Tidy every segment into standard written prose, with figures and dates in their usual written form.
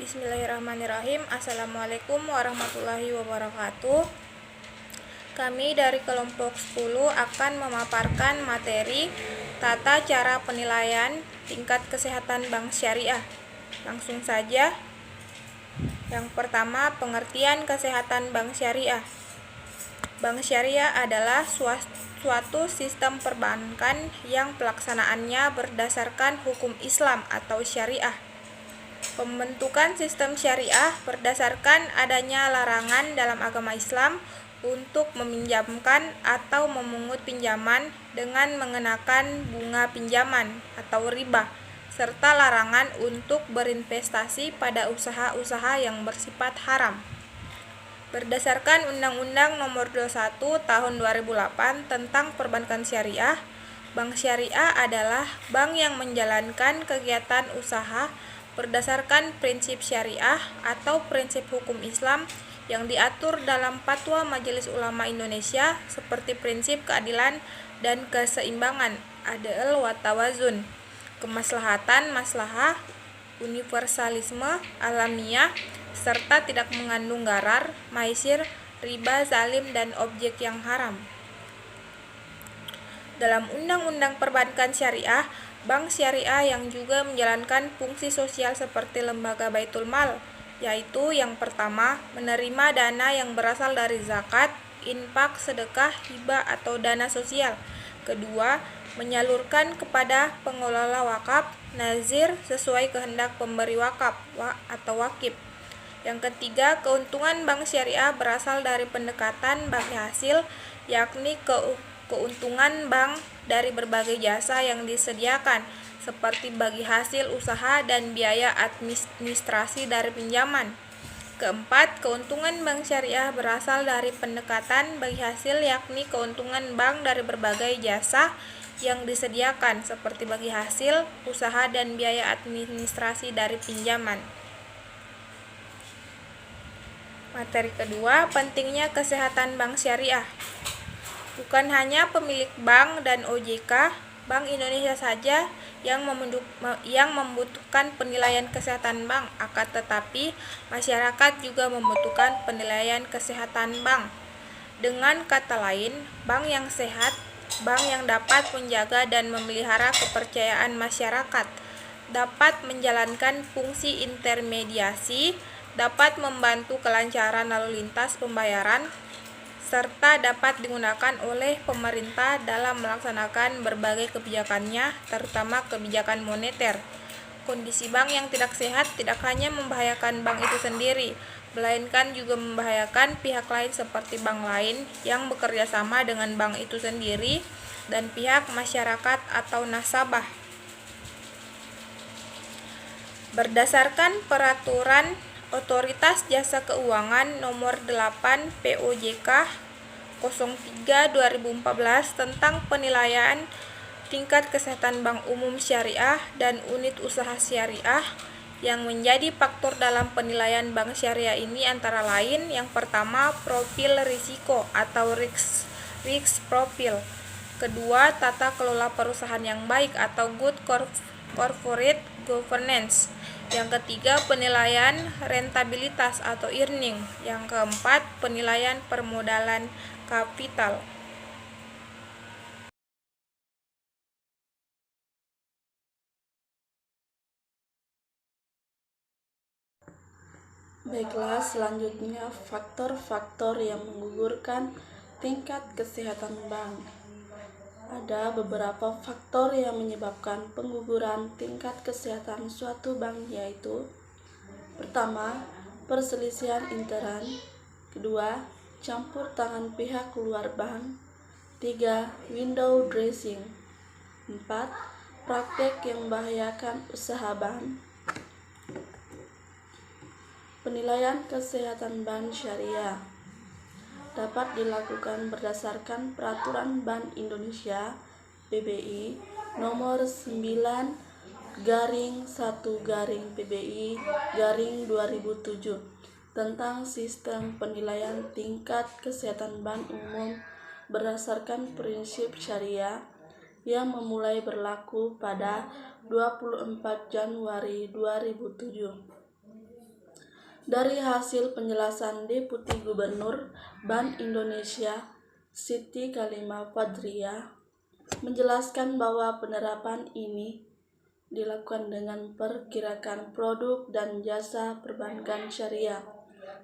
Bismillahirrahmanirrahim. Assalamualaikum warahmatullahi wabarakatuh. Kami dari kelompok 10 akan memaparkan materi tata cara penilaian tingkat kesehatan bank syariah. Langsung saja. Yang pertama, pengertian kesehatan bank syariah. Bank syariah adalah suatu sistem perbankan yang pelaksanaannya berdasarkan hukum Islam atau syariah. Pembentukan sistem syariah berdasarkan adanya larangan dalam agama Islam untuk meminjamkan atau memungut pinjaman dengan mengenakan bunga pinjaman atau riba, serta larangan untuk berinvestasi pada usaha-usaha yang bersifat haram. Berdasarkan Undang-Undang Nomor 21 Tahun 2008 tentang Perbankan Syariah, bank syariah adalah bank yang menjalankan kegiatan usaha berdasarkan prinsip syariah atau prinsip hukum Islam yang diatur dalam Fatwa Majelis Ulama Indonesia seperti prinsip keadilan dan keseimbangan, adl wa tawazun, kemaslahatan maslahah, universalisme alamiah, serta tidak mengandung gharar, maisir, riba, zalim, dan objek yang haram. Dalam Undang-Undang Perbankan Syariah, bank syariah yang juga menjalankan fungsi sosial seperti lembaga Baitul Mal, yaitu yang pertama, menerima dana yang berasal dari zakat, infak, sedekah, hibah atau dana sosial. Kedua, menyalurkan kepada pengelola wakaf, nazir sesuai kehendak pemberi wakaf atau wakif. Yang ketiga, keuntungan bank syariah berasal dari pendekatan bagi hasil, yakni keuntungan bank dari berbagai jasa yang disediakan, seperti bagi hasil usaha dan biaya administrasi dari pinjaman. Keempat, keuntungan bank syariah berasal dari pendekatan bagi hasil, yakni keuntungan bank dari berbagai jasa yang disediakan, seperti bagi hasil usaha dan biaya administrasi dari pinjaman. Materi kedua, pentingnya kesehatan bank syariah. Bukan hanya pemilik bank dan OJK, Bank Indonesia saja yang membutuhkan penilaian kesehatan bank, akan tetapi masyarakat juga membutuhkan penilaian kesehatan bank. Dengan kata lain, bank yang sehat, bank yang dapat menjaga dan memelihara kepercayaan masyarakat, dapat menjalankan fungsi intermediasi, dapat membantu kelancaran lalu lintas pembayaran, serta dapat digunakan oleh pemerintah dalam melaksanakan berbagai kebijakannya, terutama kebijakan moneter. Kondisi bank yang tidak sehat tidak hanya membahayakan bank itu sendiri, melainkan juga membahayakan pihak lain seperti bank lain yang bekerja sama dengan bank itu sendiri dan pihak masyarakat atau nasabah. Berdasarkan Peraturan Otoritas Jasa Keuangan Nomor 8 POJK 03/2014 tentang penilaian tingkat kesehatan bank umum syariah dan unit usaha syariah, yang menjadi faktor dalam penilaian bank syariah ini antara lain: yang pertama, profil risiko atau risk profile. Kedua, tata kelola perusahaan yang baik atau good corporate governance. Yang ketiga, penilaian rentabilitas atau earning. Yang keempat, penilaian permodalan kapital. Baiklah, selanjutnya faktor-faktor yang menggugurkan tingkat kesehatan bank. Ada beberapa faktor yang menyebabkan pengguguran tingkat kesehatan suatu bank, yaitu: pertama, perselisihan intern. Kedua, campur tangan pihak luar bank. 3. Window dressing. 4. Praktek yang membahayakan usaha bank. Penilaian kesehatan bank syariah dapat dilakukan berdasarkan Peraturan Bank Indonesia (BBI) Nomor 9/1/PBI/2007 tentang sistem penilaian tingkat kesehatan bank umum berdasarkan prinsip syariah, yang memulai berlaku pada 24 Januari 2007. Dari hasil penjelasan Deputi Gubernur Bank Indonesia Siti Kalimah Fadriah menjelaskan bahwa penerapan ini dilakukan dengan perkirakan produk dan jasa perbankan syariah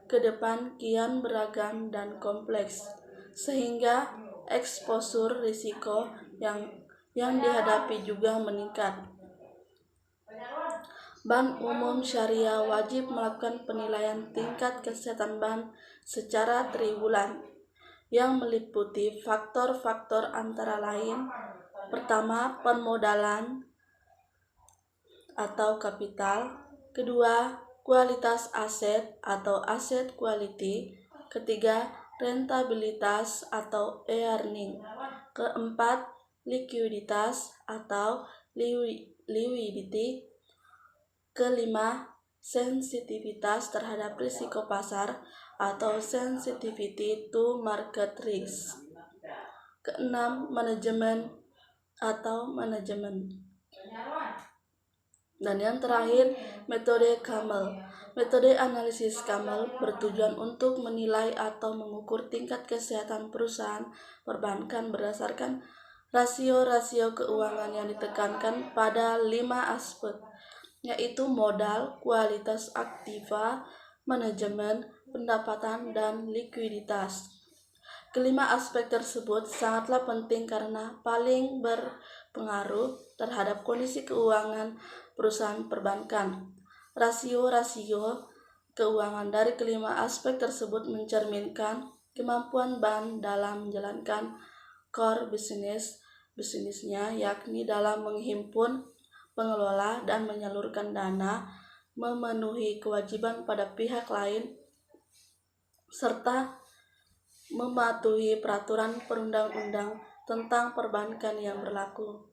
ke depan kian beragam dan kompleks, sehingga eksposur risiko yang dihadapi juga meningkat. Bank Umum Syariah wajib melakukan penilaian tingkat kesehatan bank secara triwulan yang meliputi faktor-faktor antara lain: pertama, permodalan atau kapital; kedua, kualitas aset atau asset quality; ketiga, rentabilitas atau earning; keempat, likuiditas atau liquidity; kelima, sensitivitas terhadap risiko pasar atau sensitivity to market risk; keenam, manajemen atau manajemen; dan yang terakhir, metode Camel. Metode analisis Camel bertujuan untuk menilai atau mengukur tingkat kesehatan perusahaan perbankan berdasarkan rasio-rasio keuangan yang ditekankan pada 5 aspek, yaitu modal, kualitas aktiva, manajemen, pendapatan, dan likuiditas. Kelima aspek tersebut sangatlah penting karena paling berpengaruh terhadap kondisi keuangan perusahaan perbankan. Rasio-rasio keuangan dari kelima aspek tersebut mencerminkan kemampuan bank dalam menjalankan core bisnisnya, yakni dalam menghimpun, mengelola, dan menyalurkan dana, memenuhi kewajiban pada pihak lain, serta mematuhi peraturan perundang-undang tentang perbankan yang berlaku.